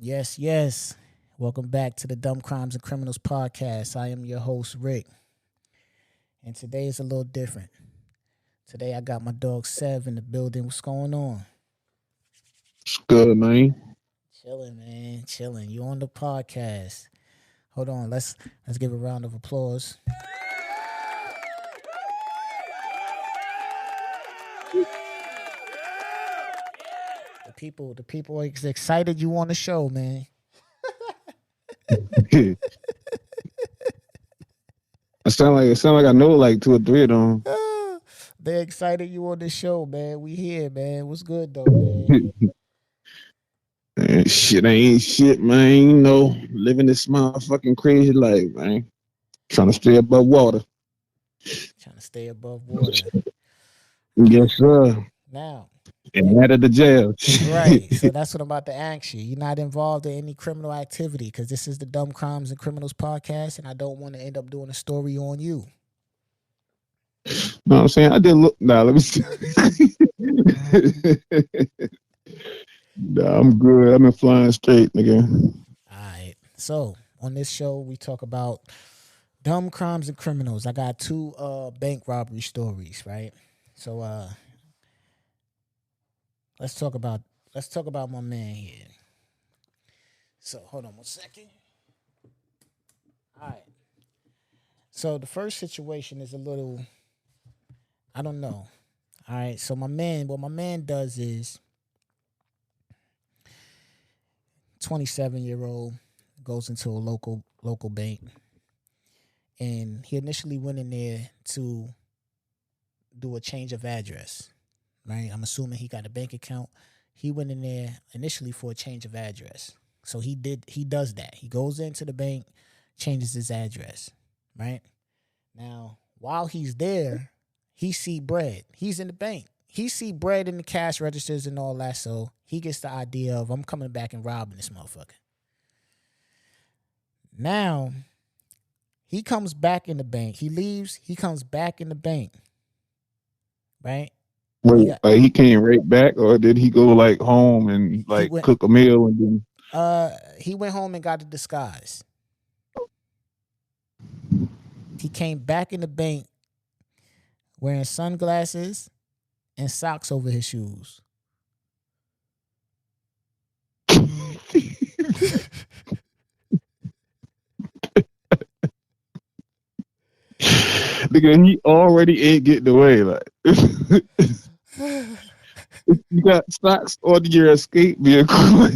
Yes, yes. Welcome back to the Dumb Crimes and Criminals podcast. I am your host, Rick. And today is a little different. Today I got my dog Sev in the building. What's going on? It's good, man. Chilling, man. Chilling. You on the podcast. Hold on. Let's give a round of applause. The people are excited you on the show, man. it sound like I know like two or three of them. They're excited you on the show, man. We here, man. What's good though, man? Man, shit ain't shit, man. Living this motherfucking crazy life, man. Trying to stay above water. Trying to stay above water. Yes, sir. Now, And out of the jail. right. So that's what I'm about to ask you. You're not involved in any criminal activity because this is the Dumb Crimes and Criminals podcast, and I don't want to end up doing a story on you. Know what I'm saying? I did look. Nah, let me see. Nah, I'm good. I've been flying straight, nigga. All right. So on this show, we talk about dumb crimes and criminals. I got two bank robbery stories, right? So let's talk about my man here. So hold on one second. All right. So the first situation is a little, I don't know. All right. So what my man does is 27-year-old goes into a local bank, and he initially went in there to do a change of address. Right. I'm assuming he got a bank account. He went in there initially for a change of address. So he does that. He goes into the bank, changes his address. Right. Now, while he's there, he see bread. He's in the bank. He see bread in the cash registers and all that. So he gets the idea of, I'm coming back and robbing this motherfucker. Now, he comes back in the bank. He leaves. He comes back in the bank. Right. Wait, he came right back, or did he go like home and He like went. cook a meal and then? He went home and got a disguise. He came back in the bank wearing sunglasses and socks over his shoes. Nigga, he already ain't getting away. Like, you got socks on your escape vehicle.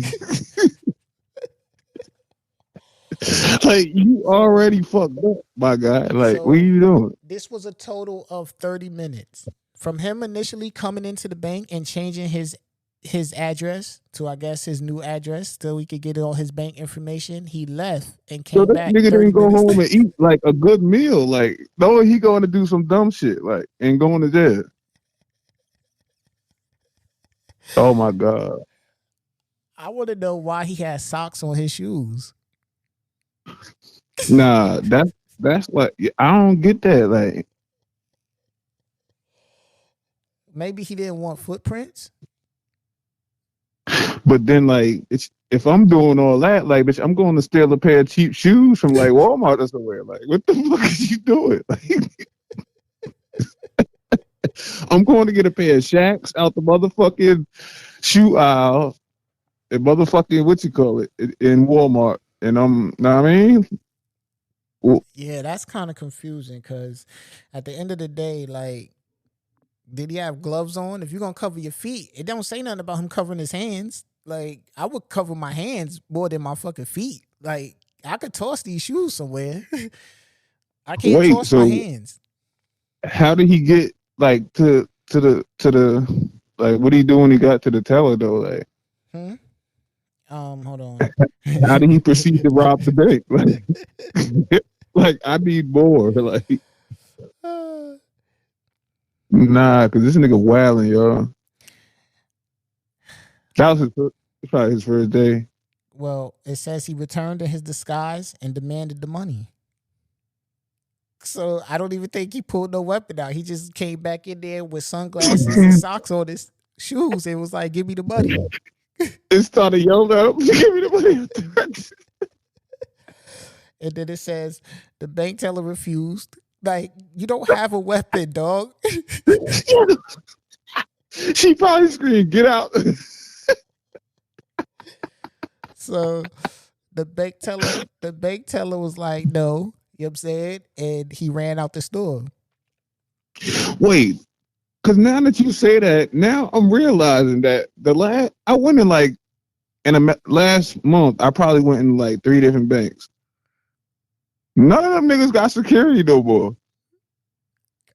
Like, you already fucked up, my guy. Like, what are So you doing? this was a total of 30 minutes from him initially coming into the bank and changing his address to, I guess, his new address so he could get all his bank information. He left and So came this back nigga 30 didn't go minutes home later. and eat like a good meal. Like, no, he going to do some dumb shit, like, and going to jail. Oh my god. I want to know why he had socks on his shoes. Nah, that's like, I don't get that. Like, Maybe he didn't want footprints. but then like, it's if I'm doing all that, like, bitch, I'm going to steal a pair of cheap shoes from like Walmart or somewhere. Like, what the fuck is you doing? Like, I'm going to get a pair of Shacks out the motherfucking shoe aisle and motherfucking what you call it in Walmart, and know what I mean? Well, Yeah, that's kind of confusing because at the end of the day, like, did he have gloves on? If you're gonna cover your feet, it don't say nothing about him covering his hands. Like, I would cover my hands more than my fucking feet. Like, I could toss these shoes somewhere. I can't wait, toss my so hands. how did he get like to the like what he do when he got to the teller though? Like, Hmm? Hold on. how did he proceed to rob the bank? Like, like I need more. Like, nah, cause this nigga wilding, y'all. That was probably his first day. Well, it says he returned in his disguise and demanded the money. So I don't even think he pulled no weapon out. He just came back in there with sunglasses and socks on his shoes and was like, "Give me the money." It started yelling at him, give me the money. And then it says the bank teller refused. Like, you don't have a weapon, dog. She probably screamed, get out. So the bank teller was like, no, you know what I'm saying? And he ran out the store. Wait, because now that you say that, now I'm realizing that I went in like, last month, I probably went in like 3 different banks. None of them niggas got security no more.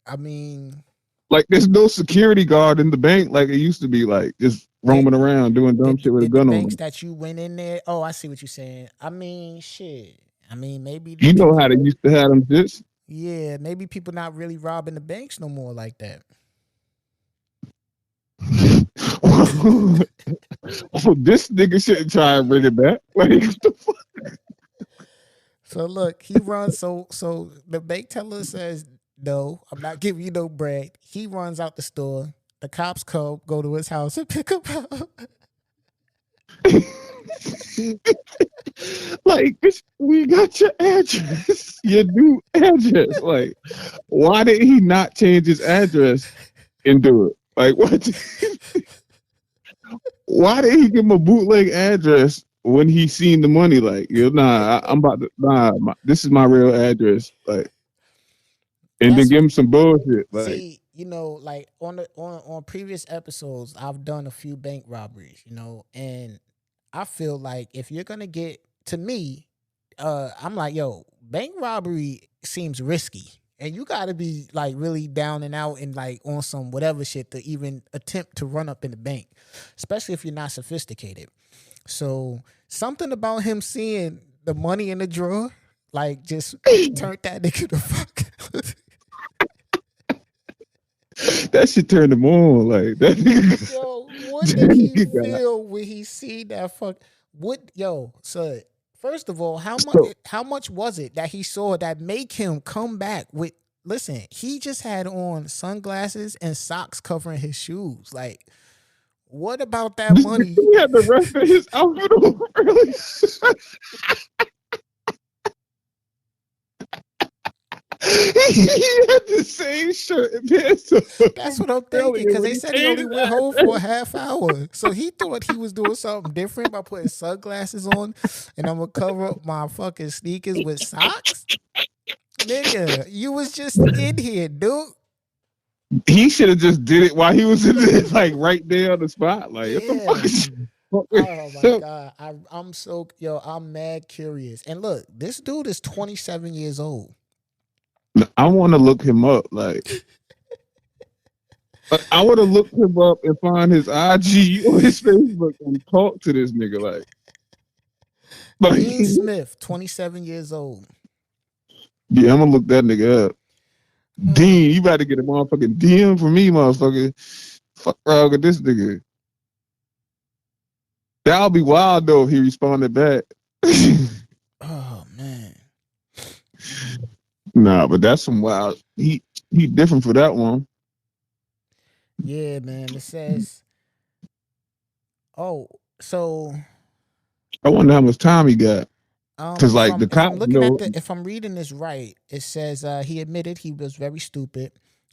I mean, Like, there's no security guard in the bank like it used to be, like, just roaming around doing dumb shit with a did the gun on banks them. that you went in there? Oh, I see what you're saying. I mean, shit. I mean, maybe You know how people. they used to have them shits? Yeah, maybe people not really robbing the banks no more like that. Oh, this nigga shouldn't try and bring it back. Like, what the fuck? So look, he runs. So the bank teller says, "No, I'm not giving you no bread." He runs out the store. The cops come, go to his house and pick him up. Like, bitch, we got your address, your new address. Like, why did he not change his address and do it? Like, what? Why did he give him a bootleg address when he seen the money? Like, I'm about to, this is my real address. Like, and then That's give what. him some bullshit. Like, See, like on previous episodes, I've done a few bank robberies, and I feel like if you're gonna get to me, I'm like, yo, bank robbery seems risky. And you gotta be like really down and out and like on some whatever shit to even attempt to run up in the bank, especially if you're not sophisticated. So something about him seeing the money in the drawer, like just turned that nigga the fuck. that shit turned him on. Like, that nigga, Yo, what that did he nigga got feel when he seen that fuck? Yo, son. First of all, so. how much was it that he saw that make him come back with? Listen, he just had on sunglasses and socks covering his shoes. Like, what about that money? He had the rest of his outfit on early. He had the same shirt and pants on That's what I'm thinking. earlier Because when they he said he changed only his went home address. for a half hour, so he thought he was doing something different by putting sunglasses on, and I'm gonna cover up my fucking sneakers with socks. Nigga, you was just in here, dude. He should have just did it while he was in there, like right there on the spot. Like, what the fuck Yeah. is Oh my you? god. I'm mad curious. And look, this dude is 27 years old. I want to look him up. Like, I would have looked him up and find his IG or his Facebook and talk to this nigga. Dean Smith, 27 years old. Yeah, I'm gonna look that nigga up. Dean, you about to get a motherfucking DM from me, motherfucker. Fuck wrong with this nigga. That'll be wild though if he responded back. Oh man. Nah, but that's some wild. He different for that one. Yeah, man. It says, oh, so I wonder how much time he got. Cause like the if I'm cops looking at know. if I'm reading this right, it says he admitted he was very stupid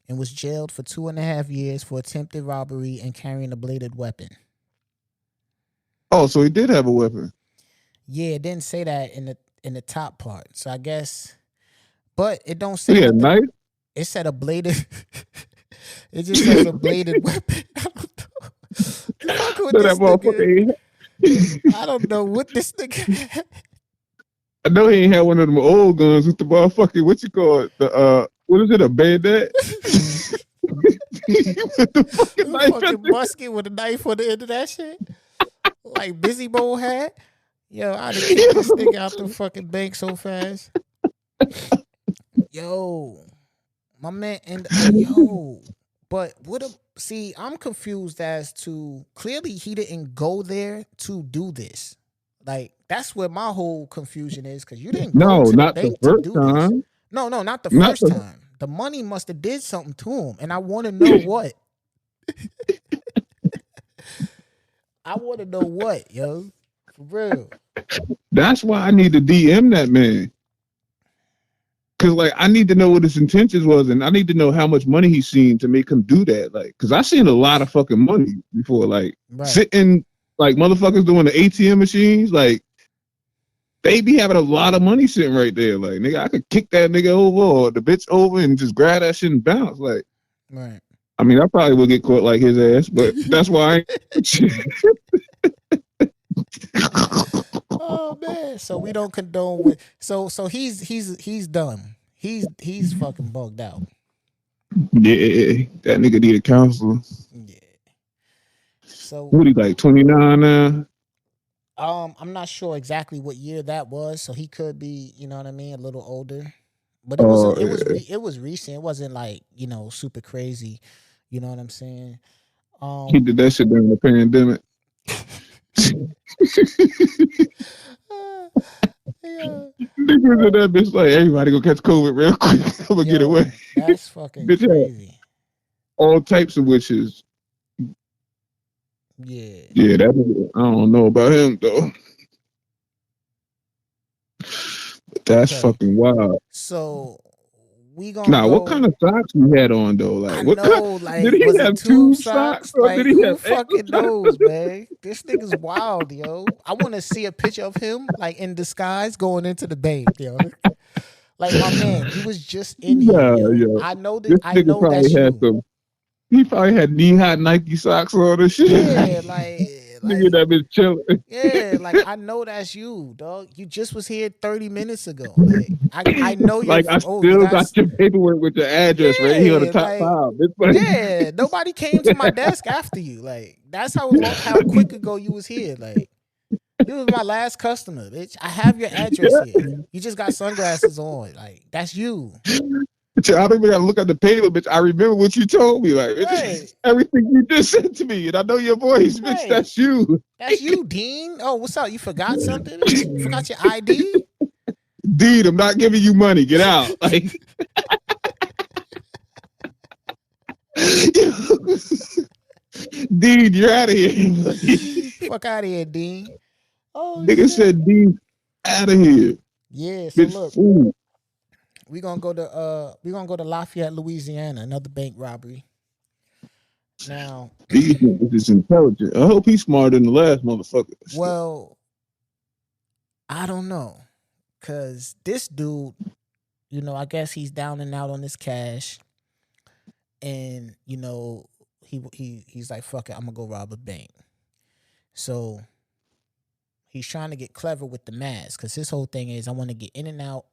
and was jailed for 2.5 years for attempted robbery and carrying a bladed weapon. Oh, so he did have a weapon. Yeah, it didn't say that in the top part. So I guess, but it don't So say he had a what the. knife. It said a bladed. It just says a bladed weapon. I don't know. Fuck with So that this nigga. motherfucker ain't. I don't know what this nigga. Had. I know he ain't had one of them old guns with the motherfucking what you call it? The what is it? A bayonet? With the fucking A knife at fucking musket with a knife on the end of that shit, like Busy Bone had. Yo, I'd have kicked this nigga out the fucking bank so fast. Yo, my man, and yo, but what a see, I'm confused as to clearly he didn't go there to do this. Like that's where my whole confusion is because you didn't go No, to the not the bank to first do this. time. No, not the Not first the time. The money must have did something to him, and I want to know what. I want to know what, yo. For real. That's why I need to DM that man. Cause like I need to know what his intentions was, and I need to know how much money he's seen to make him do that. Like, cause I seen a lot of fucking money before, like sitting like motherfuckers doing the ATM machines, like they be having a lot of money sitting right there. Like, nigga, I could kick that nigga over or the bitch over and just grab that shit and bounce. Like, right. I mean, I probably would get caught like his ass, but that's why Oh man. So we don't condone with so he's done. He's fucking bugged out. yeah, that nigga need a counselor. Yeah. So what he like 29 now? I'm not sure exactly what year that was, so he could be, you know what I mean, a little older. But it was recent. It wasn't like, you know, super crazy. You know what I'm saying? He did that shit during the pandemic. Yeah. Niggas in that bitch like everybody go catch COVID real quick. I'm gonna get away. That's fucking bitch crazy. All types of wishes. Yeah. Yeah, that I don't know about him though. But that's fucking wild. So we gonna what kind of socks he had on though? Like, what kind? Like, did he was have it tube socks? or Like, did he who have fucking knows, man? This nigga's wild, yo. I want to see a picture of him like in disguise going into the bank, yo. Like, my man, you was just in here, yo. Yo. I know that. This I nigga know probably that's had you. He probably had knee-high Nike socks on and shit. Yeah, like nigga that bitch chilling. Yeah, like I know that's you, dog. You just was here 30 minutes ago. Like I know you're. Like I still got your paperwork with your address right here on the top file. Yeah, nobody came to my desk after you. Like that's how quick ago you was here. Like you was my last customer, bitch. I have your address here. You just got sunglasses on. Like that's you. I don't even gotta look at the paper, bitch. I remember what you told me. Like everything you just said to me, and I know your voice, bitch. That's you. That's you, Dean. Oh, what's up? You forgot something? Bitch? You forgot your ID? Dean, I'm not giving you money. Get out. Like Dean, you're out of here. Fuck out of here, Dean. Oh, nigga said Dean out of here. Yeah, so bitch, look. Fool. We're gonna go to Lafayette, Louisiana, another bank robbery. Now these niggas is intelligent. I hope he's smarter than the last motherfucker. Well, I don't know. Cause this dude, you know, I guess he's down and out on his cash. And, you know, he's like, fuck it, I'm gonna go rob a bank. So he's trying to get clever with the mask, because his whole thing is I want to get in and out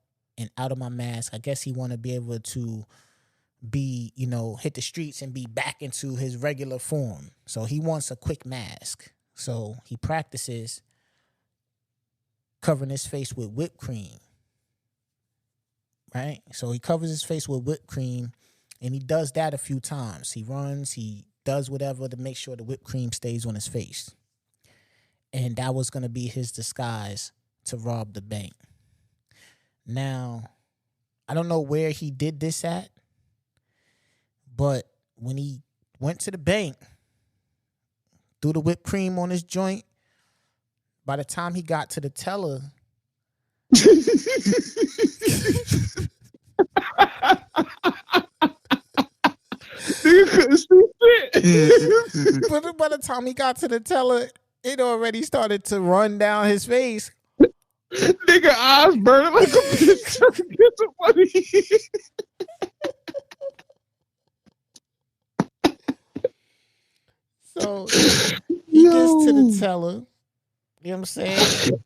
of my mask. I guess he want to be able to be, you know, hit the streets and be back into his regular form. So he wants a quick mask. So he practices covering his face with whipped cream. Right? So he covers his face with whipped cream, and he does that a few times. He runs, he does whatever to make sure the whipped cream stays on his face. And that was going to be his disguise to rob the bank. Now, I don't know where he did this at, but when he went to the bank, threw the whipped cream on his joint, by the time he got to the teller, but by the time he got to the teller, it already started to run down his face. Nigga eyes burning like a bitch trying to get some money. So he gets to the teller, you know what I'm saying?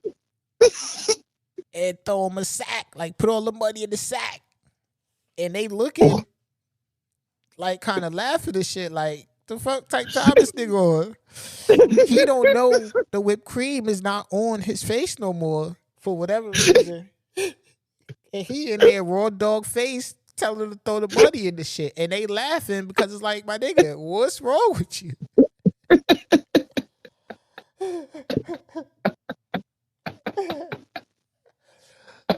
And throw him a sack, like put all the money in the sack. And they looking like kind of laughing and shit, like the fuck type time this nigga on. He don't know the whipped cream is not on his face no more for whatever reason. And he in there raw dog face telling him to throw the money in the shit. And they laughing because it's like, my nigga, what's wrong with you?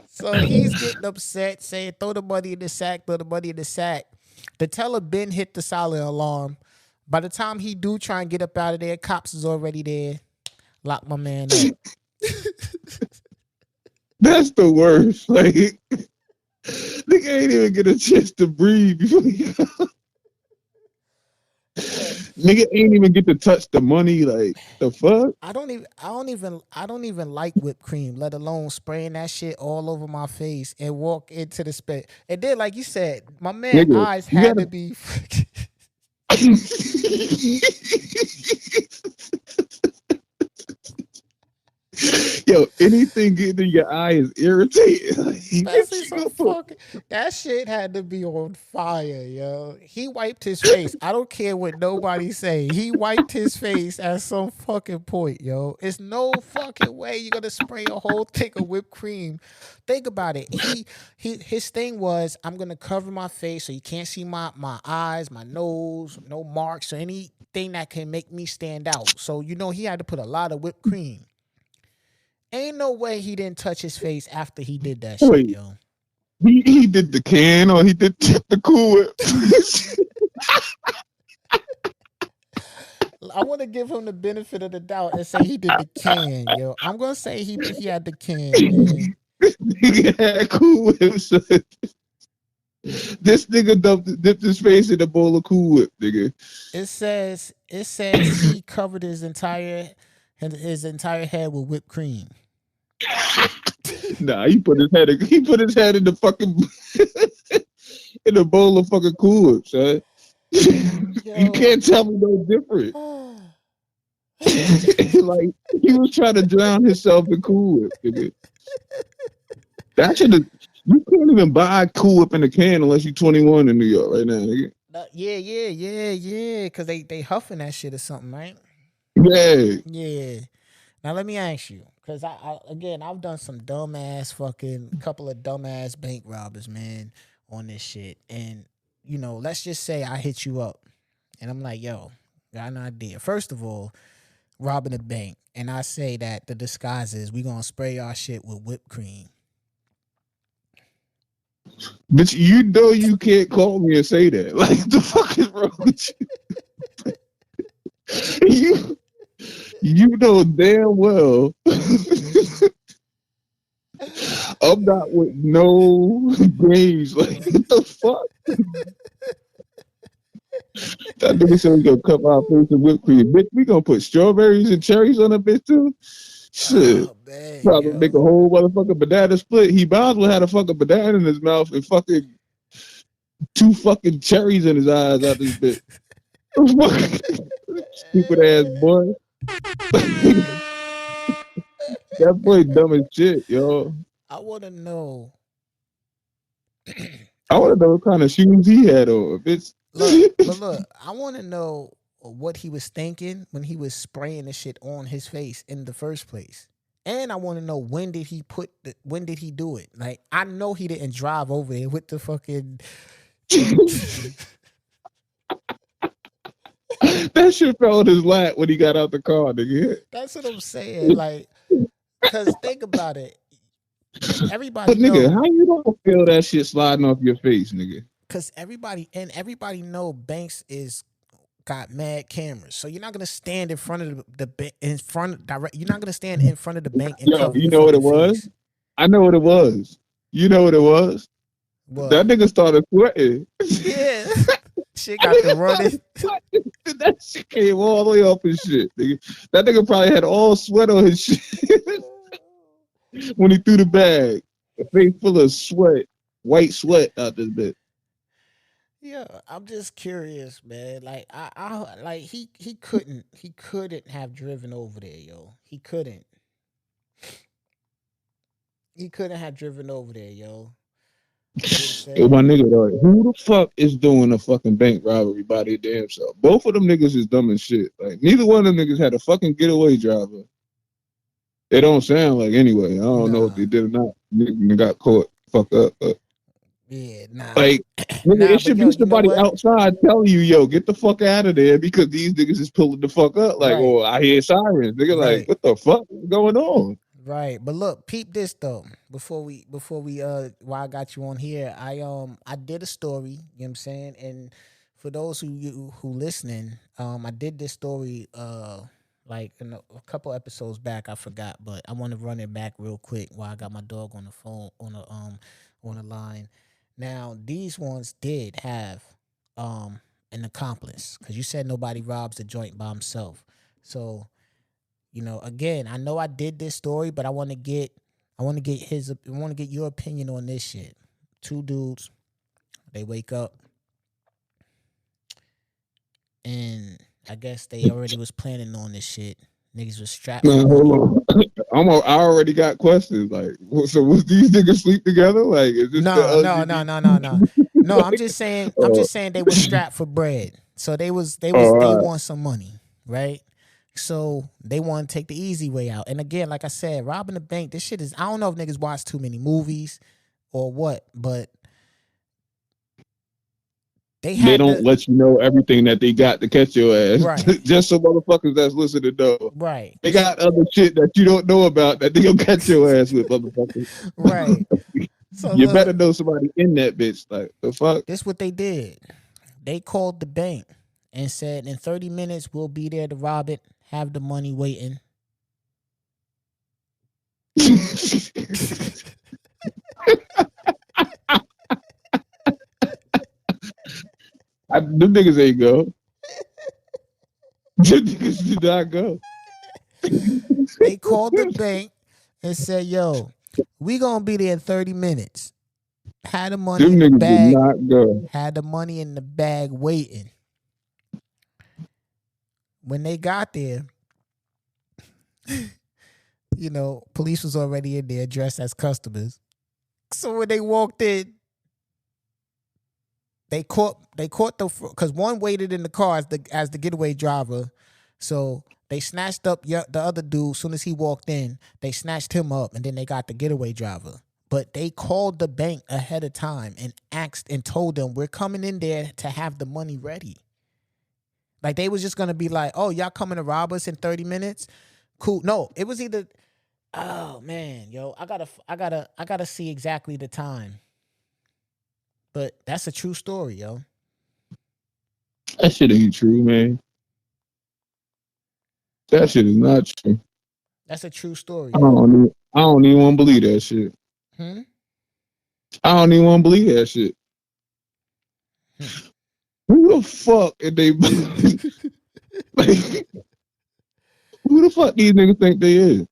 So he's getting upset, saying, throw the money in the sack, throw the money in the sack. The teller Ben hit the silent alarm. By the time he do try and get up out of there, cops is already there. Lock my man up. That's the worst. Like, nigga ain't even get a chance to breathe before he nigga ain't even get to touch the money. Like, the fuck? I don't even like whipped cream, let alone spraying that shit all over my face and walk into the space. And then, like you said, my man Nigga, eyes you had gotta to be. Yo, anything getting in your eye is irritating. Like, what Especially you some gonna put? fucking that shit had to be on fire, yo. He wiped his face. I don't care what nobody say. He wiped his face at some fucking point, yo. It's no fucking way you're gonna spray a whole thing of whipped cream. Think about it. His thing was, I'm gonna cover my face so you can't see my eyes, my nose, no marks or anything that can make me stand out. So he had to put a lot of whipped cream. Ain't no way he didn't touch his face after he did that shit, Wait, yo. he did the can or he did the Cool Whip? I want to give him the benefit of the doubt and say he did the can, yo. I'm gonna say he had the can, man. Nigga had Cool Whip. Son. This nigga dipped his face in a bowl of Cool Whip, nigga. It says he covered his entire head with whipped cream. Nah, he put his head in the fucking in a bowl of fucking Cool Whip, son. You Yo, can't tell me no different. Like he was trying to drown himself in Cool Whip, nigga. That should have. You can't even buy Cool Whip in a can unless you're 21 in New York right now, nigga. yeah. Cause they huffing that shit or something, right? Yeah. Yeah. Now let me ask you, cause I've done some dumbass fucking couple of dumbass bank robbers, man, on this shit, and let's just say I hit you up, and I'm like, yo, got an idea. First of all, robbing a bank, and I say that the disguise is we gonna spray our shit with whipped cream. But you know you can't call me and say that. Like the fuck is wrong with you? You know damn well I'm not with no games. Like what the fuck? That nigga said we gonna cover our face with whipped cream. Bitch, we gonna put strawberries and cherries on that bitch too? Shit. Oh man, Probably make yo. a whole motherfucking banana split. He might as well had a fucking banana in his mouth and fucking two fucking cherries in his eyes out this bitch. Stupid ass boy. That boy dumb as shit, yo. I want to know. I want to know what kind of shoes he had on, bitch. Look. I want to know what he was thinking when he was spraying the shit on his face in the first place. And I want to know when did he do it? Like I know he didn't drive over there with the fucking. That shit fell in his lap when he got out the car, nigga. That's what I'm saying. Like, cause think about it. But Everybody nigga, know. how you gonna feel that shit sliding off your face, nigga? Cause everybody know banks is got mad cameras, so you're not gonna stand in front of in front of direct. You're not gonna stand in front of the bank and Yo, cover you your know what fucking it was? face. I know what it was. You know what it was? What? That nigga started sweating. Yeah, shit That got the nigga running. started sweating. That shit came all the way off his shit, nigga. That nigga probably had all sweat on his shit when he threw the bag. A face full of sweat, white sweat out this bitch. Yeah, I'm just curious, man. Like I like he couldn't have driven over there, yo. He couldn't have driven over there, yo. You know what I'm Yo, my saying? nigga, like, who the fuck is doing a fucking bank robbery by their damn self? Both of them niggas is dumb as shit. Like, neither one of them niggas had a fucking getaway driver. They don't sound like anyway. I don't know if Nah, they did or not. Nigga got caught, fuck up. But, yeah, nah, like, nigga, nah. it But should yo, be you know somebody what? outside telling you, yo, get the fuck out of there because these niggas is pulling the fuck up. Like, Right, oh, I hear sirens. Nigga, like, right. what the fuck is going on? Right, but look, peep this though. Before we while I got you on here, I did a story, you know what I'm saying? And for those who listening, I did this story like in a couple episodes back. I forgot, but I want to run it back real quick while I got my dog on the phone on the line. Now these ones did have an accomplice because you said nobody robs the joint by himself. So again, I know I did this story, but I want to get your opinion on this shit. Two dudes, they wake up. And I guess they already was planning on this shit. Niggas was strapped for Man, money. hold on. I already got questions. Like, so was these niggas sleep together? Like, is this the No, no, no, no, no, no. No, I'm just saying. I'm Oh, just saying they was strapped for bread. So they all right. want some money, right? So they want to take the easy way out. And again, like I said, robbing the bank. This shit is. I don't know if niggas watch too many movies or what, but they They had don't the let you know everything that they got to catch your ass. right, Just so motherfuckers that's listening know. right, They got other shit that you don't know about that they gonna catch your ass with, motherfucker. right. So You better look, know somebody in that bitch. Like, the fuck? this what they did. They called the bank and said in 30 minutes we'll be there to rob it, have the money waiting. Them niggas ain't go. Them niggas did not go. They called the bank and said, "Yo, we gonna be there in 30 minutes." Had the money Them in the niggas did bag. not go. Had the money in the bag waiting. When they got there, police was already in there dressed as customers. So when they walked in, they caught the because one waited in the car as the getaway driver. So they snatched up the other dude. As soon as he walked in, they snatched him up, and then they got the getaway driver. But they called the bank ahead of time and asked and told them, we're coming in there to have the money ready. Like they was just gonna be like, oh, y'all coming to rob us in 30 minutes? Cool. No, it was either, oh man, yo, I gotta see exactly the time. But that's a true story, yo. That shit ain't true, man. That shit is not true. That's a true story, I yo. don't even, I don't even want to believe that shit. Hmm? I don't even want to believe that shit. Hmm. Who the fuck are they? Like, who the fuck these niggas think they is?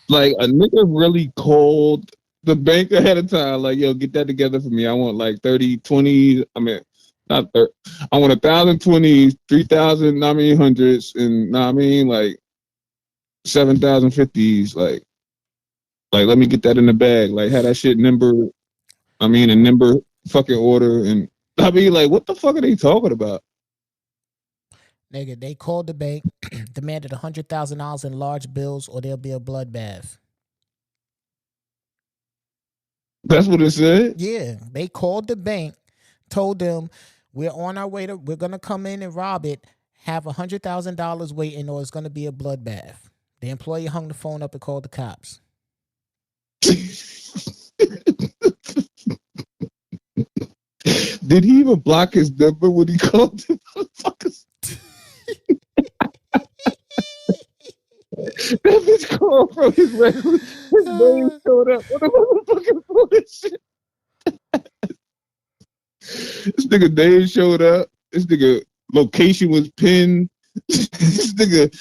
Like, a nigga really called the bank ahead of time, like, yo, get that together for me. I want like 30, 20. I mean, not 30. I want 1,020s, 3,000, I mean, hundreds, and I mean, like 7,050s. Like, let me get that in the bag. Like, have that shit number. I mean, a number fucking order. And I mean, like, what the fuck are they talking about? Nigga, they called the bank, demanded $100,000 in large bills, or there'll be a bloodbath. That's what it said. Yeah, they called the bank, told them we're on our way we're gonna come in and rob it. Have $100,000 waiting, or it's gonna be a bloodbath. The employee hung the phone up and called the cops. Did he even block his number when he called the motherfuckers? That bitch called from his regular. His name showed up on the motherfucking phone. Shit. This nigga name showed up. This nigga location was pinned. This nigga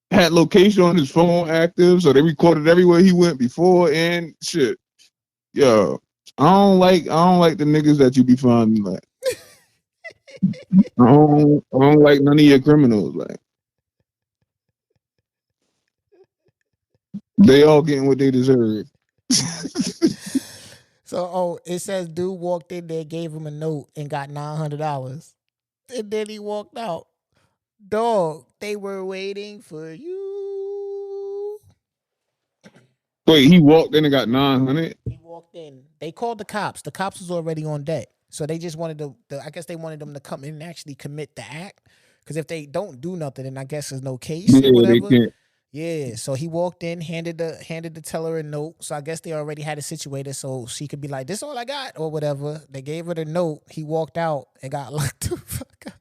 had location on his phone active, so they recorded everywhere he went before and shit. Yo, I don't like the niggas that you be finding. Like, I don't like none of your criminals. Like, they all getting what they deserve. So, it says dude walked in there, gave him a note, and got $900, and then he walked out. Dog, they were waiting for you. Wait, he walked in and got 900. He walked in. They called the cops. The cops was already on deck. So they just wanted I guess they wanted them to come in and actually commit the act. Because if they don't do nothing, then I guess there's no case or Yeah, they whatever. can't. Yeah, so he walked in, handed the teller a note. So I guess they already had it situated so she could be like, "This all I got," or whatever. They gave her the note. He walked out and got locked the fuck up.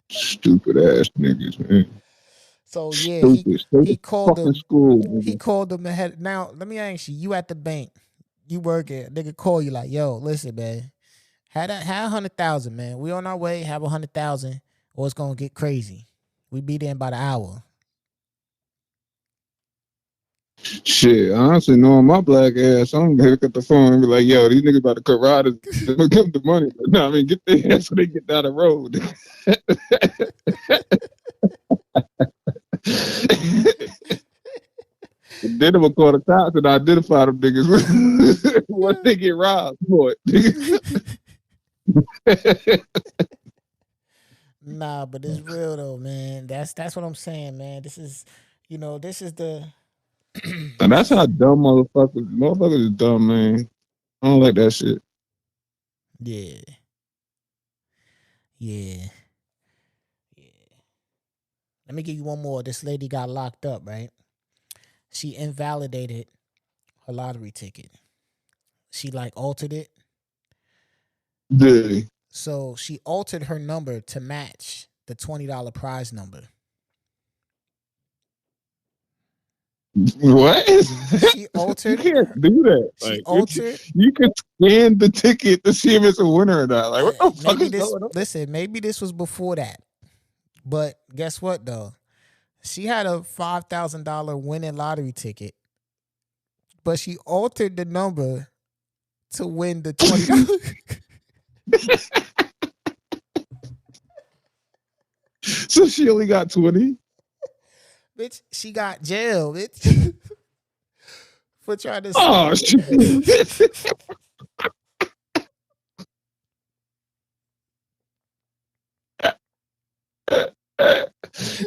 Stupid ass niggas, man. So yeah, Stupid. Stay he to called fucking them. school, He nigga. called them ahead. Now let me ask you: you at the bank, you working? Nigga call you like, "Yo, listen, man, had 100,000, man. We on our way. Have 100,000, or it's gonna get crazy. We be there in about an hour." Shit, honestly, knowing my black ass, I'm gonna pick up the phone and be like, yo, these niggas about to cut riders. I'm gonna give them the money. No, I mean, get their ass so they get down the road. Then I'm gonna call the cops and identify them niggas once they get robbed for it. Nah, but it's real though, man. That's what I'm saying, man. This is, this is the And this that's is how dumb motherfuckers is dumb, man. I don't like that shit. yeah, yeah, yeah. Let me give you one more. This lady got locked up, right? She invalidated her lottery ticket. She like altered it. Dude. So she altered her number to match the $20 prize number. What? She You altered can't her, do that. she Like altered you can scan the ticket to see if it's a winner or not. Like what the fuck maybe is this going on? listen, maybe this was before that. But guess what though? She had a $5,000 winning lottery ticket, but she altered the number to win the $20. So she only got 20. Bitch, she got jail, bitch, for trying to. Oh shit.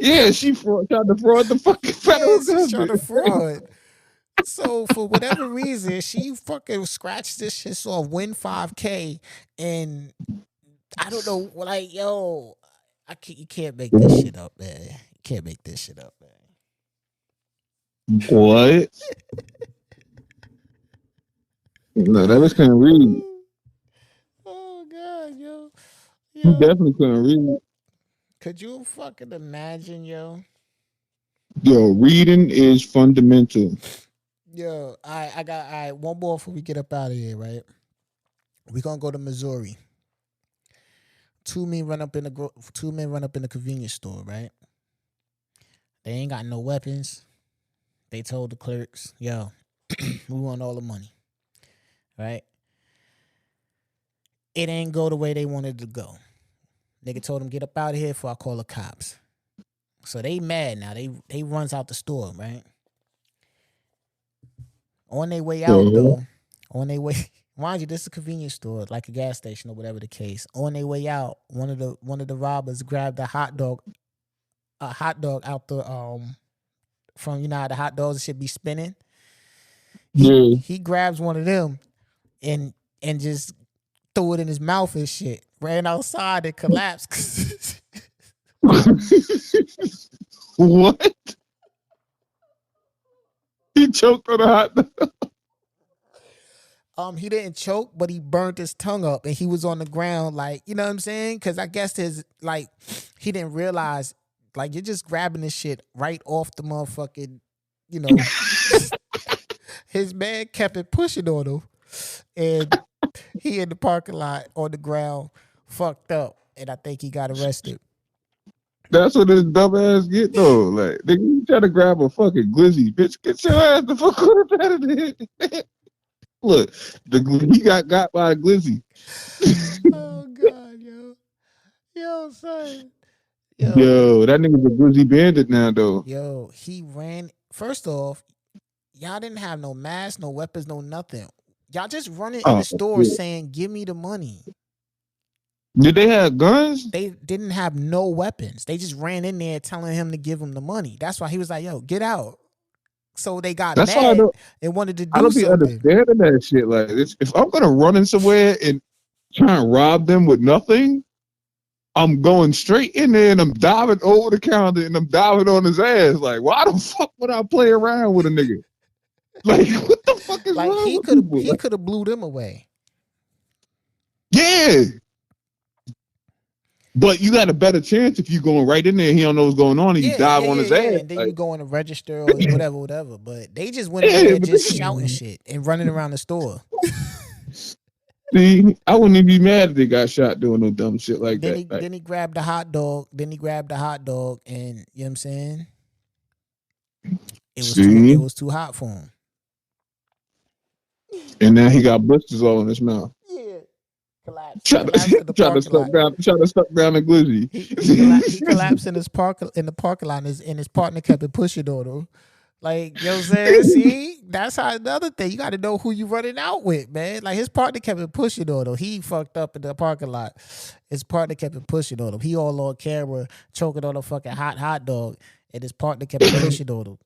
Yeah, she tried to fraud the fucking Yeah, federal she's trying government. to fraud. So for whatever reason, she fucking scratched this shit off, win 5K, and I don't know, like yo, you can't make this shit up, man. You can't make this shit up, man. What? No, that was couldn't read. Oh god, yo, He yo, definitely couldn't read. could you fucking imagine, yo? Yo, reading is fundamental. Yo, I got one more before we get up out of here, right? We gonna go to Missouri. Two men run up in the convenience store, right? They ain't got no weapons. They told the clerks, "Yo, we want all the money." Right? It ain't go the way they wanted to go. Nigga told them, "Get up out of here before I call the cops." So they mad now. They runs out the store, right? On their way out Uh-huh. though, on their way, mind you, this is a convenience store, like a gas station or whatever the case. On their way out, one of the robbers grabbed a hot dog out the from how the hot dogs should be spinning. He Yeah. he grabs one of them and just threw it in his mouth and shit. Ran outside and collapsed. What? He choked on a hot dog. He didn't choke, but he burnt his tongue up and he was on the ground, like, you know what I'm saying? Because I guess he didn't realize, like, you're just grabbing this shit right off the motherfucking, you know. His man kept it pushing on him, and he in the parking lot on the ground, fucked up, and I think he got arrested. That's what this dumb ass get though. Like, nigga, you try to grab a fucking glizzy, bitch. Get your ass the fuck out of there. Look, he got by a glizzy. Oh god, yo, son, Yo, that nigga's a glizzy bandit now though. he ran. First off, y'all didn't have no mask, no weapons, no nothing. Y'all just running in Oh the store shit. saying, "Give me the money." Did they have guns? They didn't have no weapons. They just ran in there telling him to give him the money. That's why he was like, "Yo, get out." So they got That's why mad and wanted to I do don't be something. understanding that shit. Like, if I'm gonna run in somewhere and try and rob them with nothing, I'm going straight in there and I'm diving over the counter and I'm diving on his ass. Like, why the fuck would I play around with a nigga? Like, what the fuck is Like wrong he with could have people? he Like, could have blew them away. yeah. But you got a better chance if you going right in there, he don't know what's going on, and you dive on his ass. And then Like, you go in the register or whatever. But they just went in yeah, there but just shouting shit and running around the store. see, I wouldn't even be mad if they got shot doing no dumb shit like Then that. he Like, then he grabbed the hot dog. Then he grabbed the hot dog, and you know what I'm saying? It see, was too hot for him. and now he got blisters all in his mouth. Yeah, collapsed. He Try collapsed to in the try to parking suck lot. down, try to suck down the glizzy. He collapsed in the parking lot, and his partner kept it pushing on him. Like, you know what I'm saying? See, that's how another thing. You got to know who you running out with, man. Like his partner kept it pushing on him. He fucked up in the parking lot. His partner kept it pushing on him. He all on camera choking on a fucking hot dog, and his partner kept it pushing on him.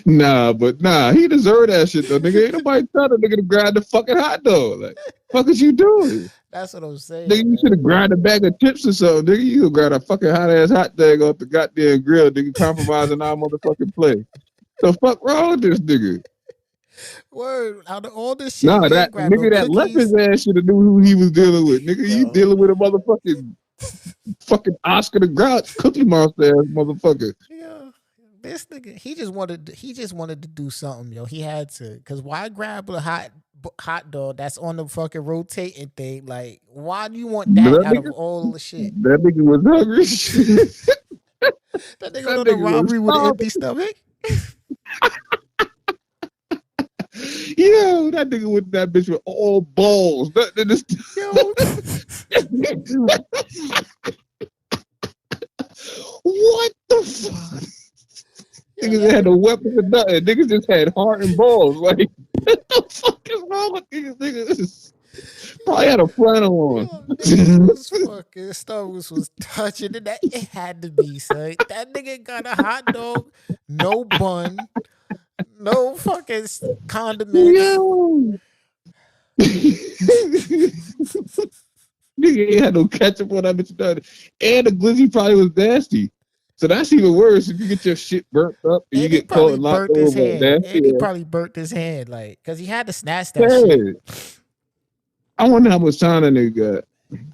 Nah, he deserved that shit though, nigga. Ain't nobody tell the nigga to grab the fucking hot dog. Like, fuck is you doing? That's what I'm saying, Nigga, you should man. have grabbed a bag of chips or something, nigga. You grab a fucking hot ass hot dog off the goddamn grill, nigga, compromising our motherfucking play. The fuck wrong with this nigga? Word, out of all this shit, Nah, you that ain't grab no nigga that left his cookies. ass should have knew who he was dealing with. Nigga, you Yo, dealing with a motherfucking fucking Oscar the Grouch Cookie Monster ass motherfucker. yeah. This nigga, he just wanted to do something, yo. He had to, cause why grab a hot dog that's on the fucking rotating thing? Like, why do you want But that out of all the shit? that nigga was hungry. That nigga That went on a nigga was robbery with an starving. empty stomach. Yo, that nigga with that bitch with all balls. Yo, What the fuck? yo, Niggas had no weapons or nothing. Niggas just had heart and balls. Like, what the fuck is wrong with these niggas? Probably had a flannel on. yo, niggas was fucking stomachs was touching it. That it had to be, son. That nigga got a hot dog, no bun, no fucking condiments. Yo. Nigga ain't had no ketchup on that bitch. Nothing. And the glizzy probably was nasty. So that's even worse if you get your shit burnt up and you And he get caught probably and locked burnt his over. hand. Nasty. And he probably burnt his hand, like, cause he had to snatch that shit. Yeah. I wonder how much time that nigga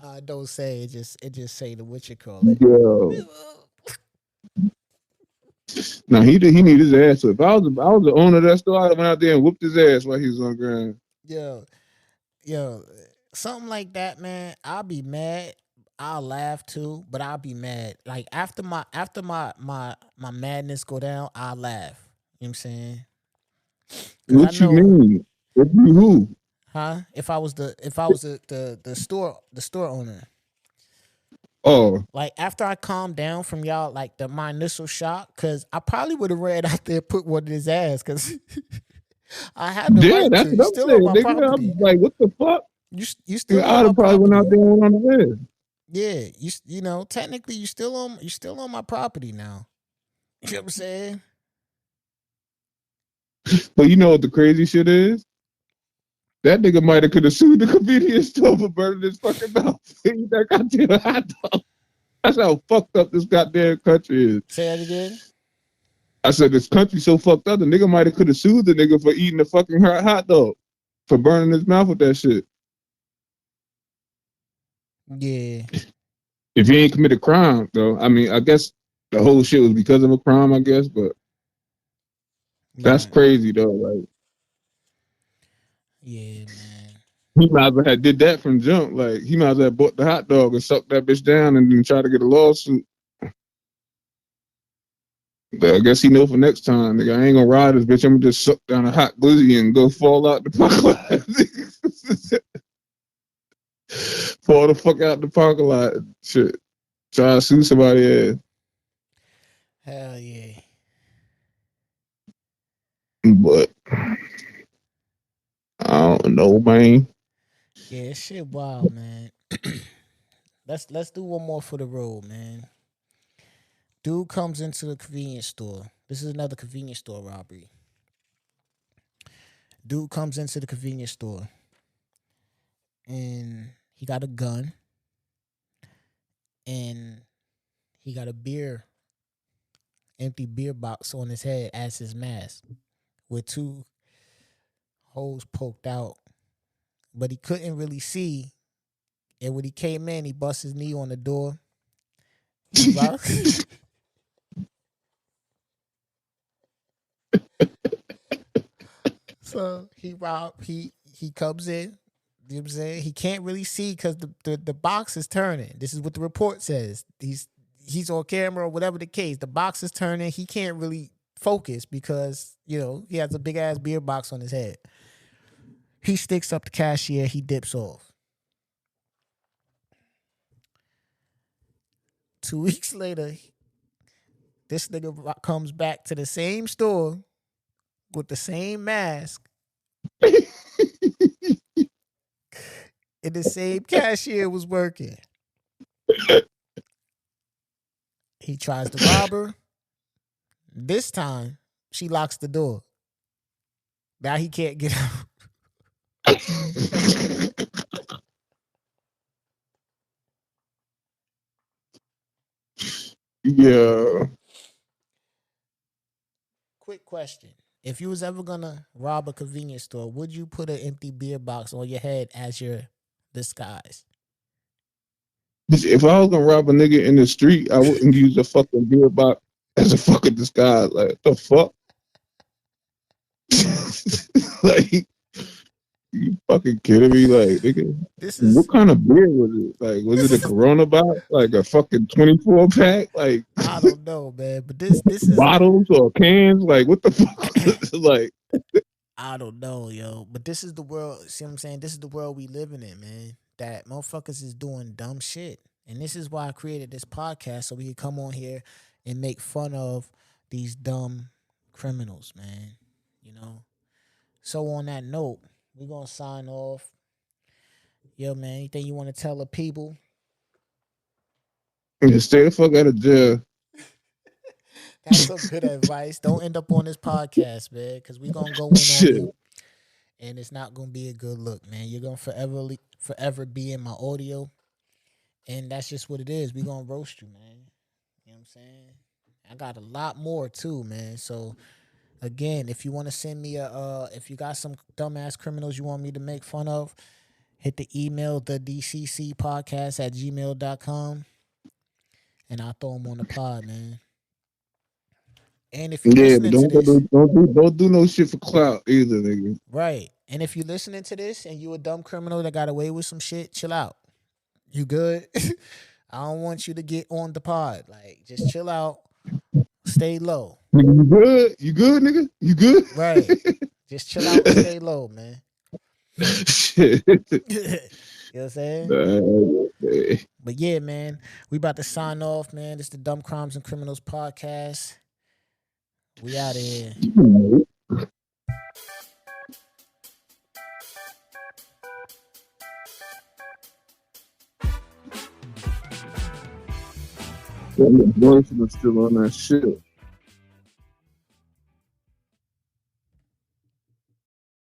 got. Don't say it. Just say the what you call it. Yo. No, he need his ass. So if I was the owner of that store, I went out there and whooped his ass while he was on the ground. Yo, something like that, man. I'll be mad. I'll laugh too, but I'll be mad. Like after my madness go down, I'll laugh. You know what I'm saying? Cause I What you know, mean? What you who? huh? If I was the store owner. Oh, Like after I calmed down from y'all, like my initial shock, cause I probably would have ran out there and put one in his ass, cause I had the yeah, right that's to. what You I'm still on saying, my nigga. I'm property. like, what the fuck? You I'd still on my have probably went out property. there and went on his ass. Yeah, you know technically you still on my property now. You know what I'm saying? But you know what the crazy shit is? That nigga might have could have sued the convenience store for burning his fucking mouth. Eat that goddamn hot dog. That's how fucked up this goddamn country is. Say that again. I said this country's so fucked up. The nigga might have could have sued the nigga for eating the fucking hot dog, for burning his mouth with that shit. Yeah, If he ain't committed crime, though, I mean, I guess the whole shit was because of a crime, I guess. But that's right. crazy though. Like Yeah, man. he might as well have did that from jump. Like he might as well have bought the hot dog and sucked that bitch down and then try to get a lawsuit. But I guess he know for next time, nigga, I ain't gonna ride this bitch. I'm gonna just suck down a hot glizzy and go fall out the parking lot. Fall the fuck out the parking lot. Shit. Try to sue somebody else. Hell yeah. But I don't know, man. Yeah, shit wild, man. Let's do one more for the road, man. Dude comes into the convenience store. This is another convenience store robbery. Dude comes into the convenience store and he got a gun and he got a empty beer box on his head as his mask with 2 holes poked out, but he couldn't really see. And when he came in, he bust his knee on the door. He robbed. So he comes in. You know what I'm saying? He can't really see because the box is turning. This is what the report says. He's on camera or whatever the case. The box is turning. He can't really focus because, he has a big ass beer box on his head. He sticks up the cashier. He dips off. 2 weeks later, this nigga comes back to the same store with the same mask. And the same cashier was working. He tries to rob her. This time, she locks the door. Now he can't get out. Yeah. Quick question. If you was ever gonna rob a convenience store, would you put an empty beer box on your head as your disguise? If I was gonna rob a nigga in the street, I wouldn't use a fucking beer box as a fucking disguise. Like, the fuck? Like, you fucking kidding me? Like, nigga, what kind of beer was it? Like, was it a Corona box? Like a fucking 24 pack? Like, I don't know, man. But this is bottles or cans? Like, what the fuck? Like, I don't know, yo. But this is the world. See what I'm saying? This is the world we living in, man. That motherfuckers is doing dumb shit. And this is why I created this podcast, so we could come on here and make fun of these dumb criminals, man. So on that note, we're going to sign off. Yo, man, anything you want to tell the people? Yeah, stay the fuck out of jail. That's some good advice. Don't end up on this podcast, man, because we're going to go in on you. And it's not going to be a good look, man. You're going to forever be in my audio. And that's just what it is. We're going to roast you, man. You know what I'm saying? I got a lot more, too, man. So, again, if you want to send me if you got some dumbass criminals you want me to make fun of, hit the email, thedccpodcast at gmail.com. And I'll throw them on the pod, man. And if you're listening to this, don't do no shit for clout either, nigga. Right. And if you're listening to this and you a dumb criminal that got away with some shit, chill out. You good? I don't want you to get on the pod. Like, just chill out. Stay low. You good? You good, nigga? You good? Right. Just chill out and stay low, man. Shit. You know what I'm saying? But yeah, man, we about to sign off, man. This is the Dumb Crimes and Criminals podcast. We out of here. The boyfriend is still on that shit.